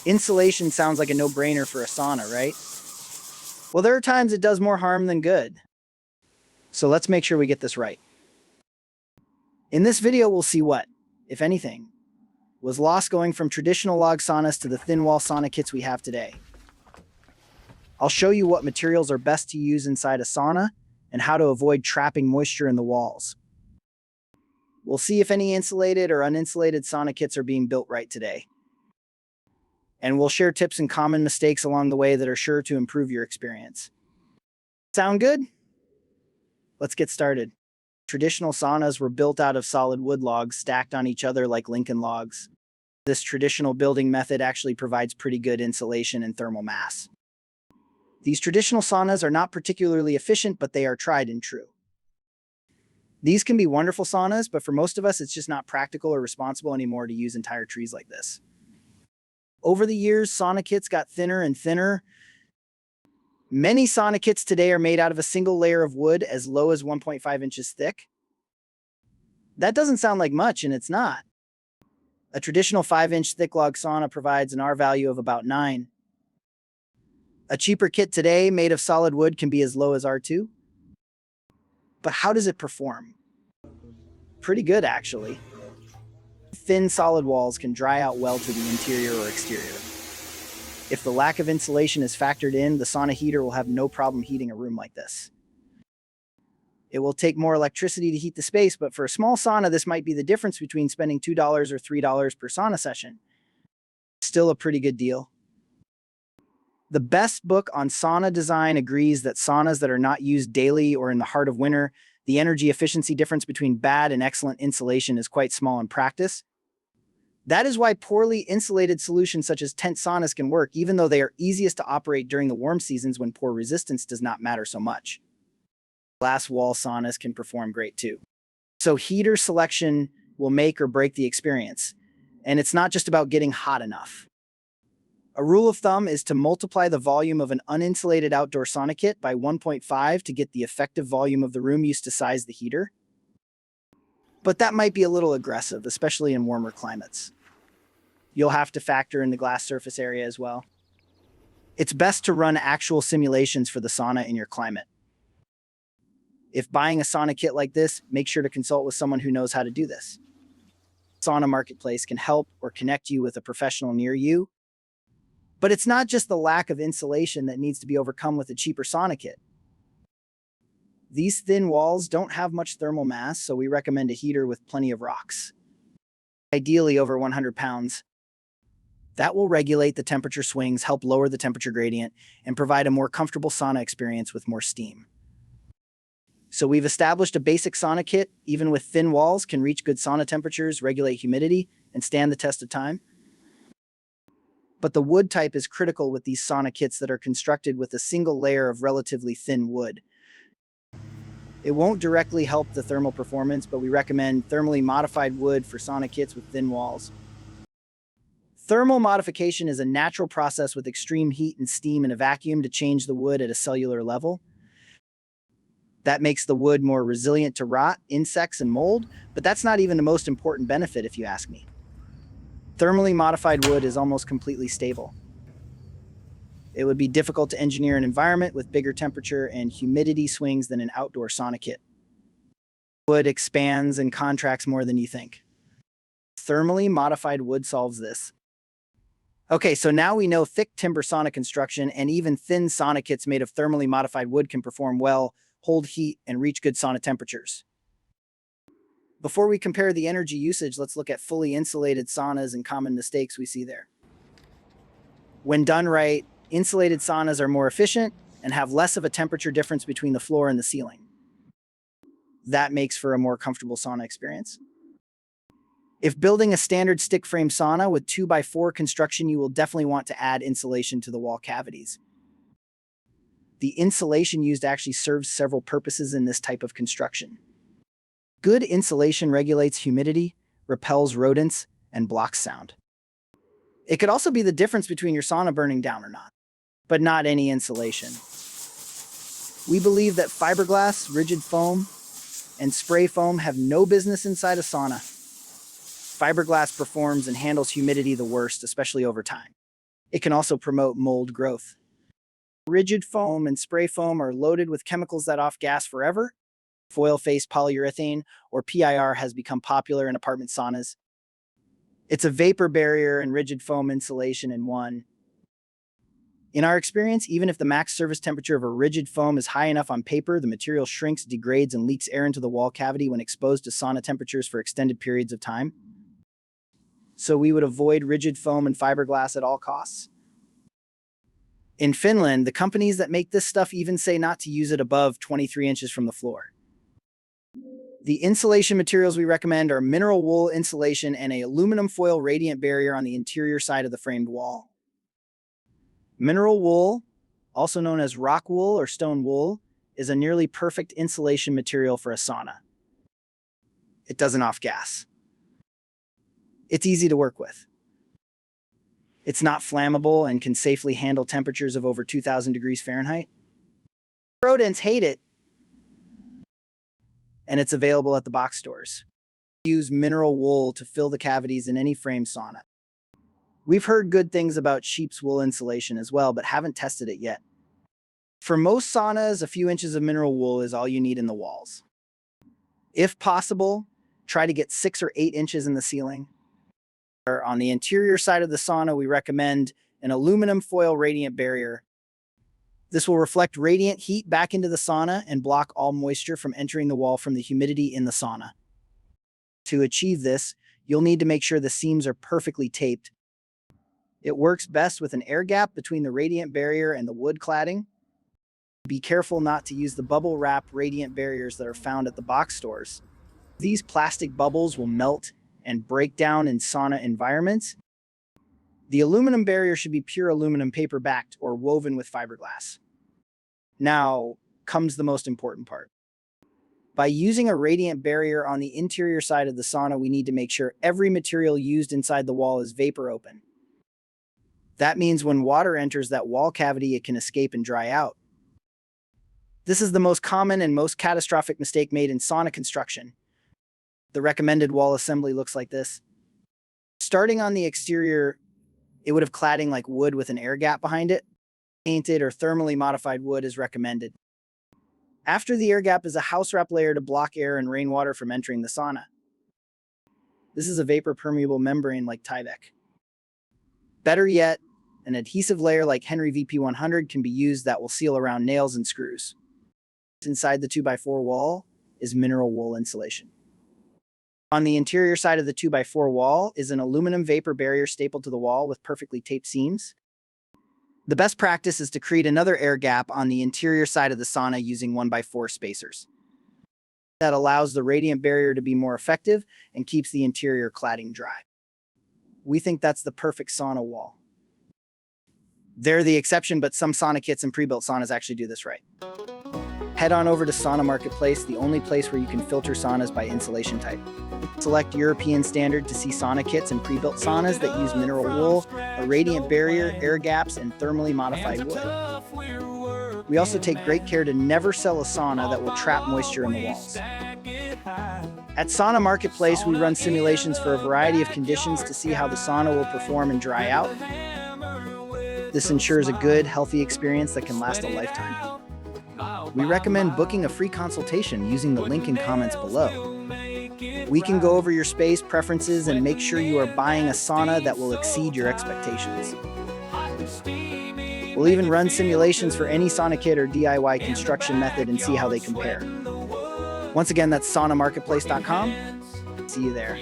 Insulation sounds like a no-brainer for a sauna, right? Well, there are times it does more harm than good. So let's make sure we get this right. In this video, we'll see what, if anything, was lost going from traditional log saunas to the thin wall sauna kits we have today. I'll show you what materials are best to use inside a sauna and how to avoid trapping moisture in the walls. We'll see if any insulated or uninsulated sauna kits are being built right today. And we'll share tips and common mistakes along the way that are sure to improve your experience. Sound good? Let's get started. Traditional saunas were built out of solid wood logs stacked on each other like Lincoln logs. This traditional building method actually provides pretty good insulation and thermal mass. These traditional saunas are not particularly efficient, but they are tried and true. These can be wonderful saunas, but for most of us, it's just not practical or responsible anymore to use entire trees like this. Over the years, sauna kits got thinner and thinner. Many sauna kits today are made out of a single layer of wood as low as 1.5 inches thick. That doesn't sound like much, and it's not. A traditional 5-inch thick log sauna provides an R value of about 9. A cheaper kit today made of solid wood can be as low as R2. But how does it perform? Pretty good, actually. Thin solid walls can dry out well to the interior or exterior. If the lack of insulation is factored in, the sauna heater will have no problem heating a room like this. It will take more electricity to heat the space, but for a small sauna, this might be the difference between spending $2 or $3 per sauna session. Still a pretty good deal. The best book on sauna design agrees that saunas that are not used daily or in the heart of winter, the energy efficiency difference between bad and excellent insulation is quite small in practice. That is why poorly insulated solutions such as tent saunas can work, even though they are easiest to operate during the warm seasons when poor resistance does not matter so much. Glass wall saunas can perform great too. So heater selection will make or break the experience, and it's not just about getting hot enough. A rule of thumb is to multiply the volume of an uninsulated outdoor sauna kit by 1.5 to get the effective volume of the room used to size the heater. But that might be a little aggressive, especially in warmer climates. You'll have to factor in the glass surface area as well. It's best to run actual simulations for the sauna in your climate. If buying a sauna kit like this, make sure to consult with someone who knows how to do this. Sauna Marketplace can help or connect you with a professional near you. But it's not just the lack of insulation that needs to be overcome with a cheaper sauna kit. These thin walls don't have much thermal mass, so we recommend a heater with plenty of rocks. Ideally over 100 pounds. That will regulate the temperature swings, help lower the temperature gradient, and provide a more comfortable sauna experience with more steam. So we've established a basic sauna kit, even with thin walls, can reach good sauna temperatures, regulate humidity, and stand the test of time. But the wood type is critical with these sauna kits that are constructed with a single layer of relatively thin wood. It won't directly help the thermal performance, but we recommend thermally modified wood for sauna kits with thin walls. Thermal modification is a natural process with extreme heat and steam in a vacuum to change the wood at a cellular level. That makes the wood more resilient to rot, insects, and mold, but that's not even the most important benefit if you ask me. Thermally modified wood is almost completely stable. It would be difficult to engineer an environment with bigger temperature and humidity swings than an outdoor sauna kit. Wood expands and contracts more than you think. Thermally modified wood solves this. Okay, so now we know thick timber sauna construction and even thin sauna kits made of thermally modified wood can perform well, hold heat, and reach good sauna temperatures. Before we compare the energy usage, let's look at fully insulated saunas and common mistakes we see there. When done right, insulated saunas are more efficient and have less of a temperature difference between the floor and the ceiling. That makes for a more comfortable sauna experience. If building a standard stick frame sauna with 2x4 construction, you will definitely want to add insulation to the wall cavities. The insulation used actually serves several purposes in this type of construction. Good insulation regulates humidity, repels rodents, and blocks sound. It could also be the difference between your sauna burning down or not, but not any insulation. We believe that fiberglass, rigid foam, and spray foam have no business inside a sauna. Fiberglass performs and handles humidity the worst, especially over time. It can also promote mold growth. Rigid foam and spray foam are loaded with chemicals that off-gas forever. Foil-faced polyurethane, or PIR, has become popular in apartment saunas. It's a vapor barrier and rigid foam insulation in one. In our experience, even if the max surface temperature of a rigid foam is high enough on paper, the material shrinks, degrades, and leaks air into the wall cavity when exposed to sauna temperatures for extended periods of time. So we would avoid rigid foam and fiberglass at all costs. In Finland, the companies that make this stuff even say not to use it above 23 inches from the floor. The insulation materials we recommend are mineral wool insulation and an aluminum foil radiant barrier on the interior side of the framed wall. Mineral wool, also known as Rockwool or stone wool, is a nearly perfect insulation material for a sauna. It doesn't off-gas. It's easy to work with. It's not flammable and can safely handle temperatures of over 2,000 degrees Fahrenheit. Rodents hate it, and it's available at the box stores. Use mineral wool to fill the cavities in any frame sauna. We've heard good things about sheep's wool insulation as well, but haven't tested it yet. For most saunas, a few inches of mineral wool is all you need in the walls. If possible, try to get 6 or 8 inches in the ceiling. On the interior side of the sauna, we recommend an aluminum foil radiant barrier. This will reflect radiant heat back into the sauna and block all moisture from entering the wall from the humidity in the sauna. To achieve this, you'll need to make sure the seams are perfectly taped. It works best with an air gap between the radiant barrier and the wood cladding. Be careful not to use the bubble wrap radiant barriers that are found at the box stores. These plastic bubbles will melt and break down in sauna environments. The aluminum barrier should be pure aluminum paper backed or woven with fiberglass. Now comes the most important part. By using a radiant barrier on the interior side of the sauna, we need to make sure every material used inside the wall is vapor open. That means when water enters that wall cavity, it can escape and dry out. This is the most common and most catastrophic mistake made in sauna construction. The recommended wall assembly looks like this. Starting on the exterior, it would have cladding like wood with an air gap behind it. Painted or thermally modified wood is recommended. After the air gap is a house wrap layer to block air and rainwater from entering the sauna. This is a vapor permeable membrane like Tyvek. Better yet, an adhesive layer like Henry VP100 can be used that will seal around nails and screws. Inside the 2x4 wall is mineral wool insulation. On the interior side of the 2x4 wall is an aluminum vapor barrier stapled to the wall with perfectly taped seams. The best practice is to create another air gap on the interior side of the sauna using 1x4 spacers. That allows the radiant barrier to be more effective and keeps the interior cladding dry. We think that's the perfect sauna wall. They're the exception, but some sauna kits and pre-built saunas actually do this right. Head on over to Sauna Marketplace, the only place where you can filter saunas by insulation type. Select European Standard to see sauna kits and pre-built saunas that use mineral wool, a radiant barrier, air gaps, and thermally modified wood. We also take great care to never sell a sauna that will trap moisture in the walls. At Sauna Marketplace, we run simulations for a variety of conditions to see how the sauna will perform and dry out. This ensures a good, healthy experience that can last a lifetime. We recommend booking a free consultation using the link in comments below. We can go over your space preferences and make sure you are buying a sauna that will exceed your expectations. We'll even run simulations for any sauna kit or DIY construction method and see how they compare. Once again, that's saunamarketplace.com. See you there.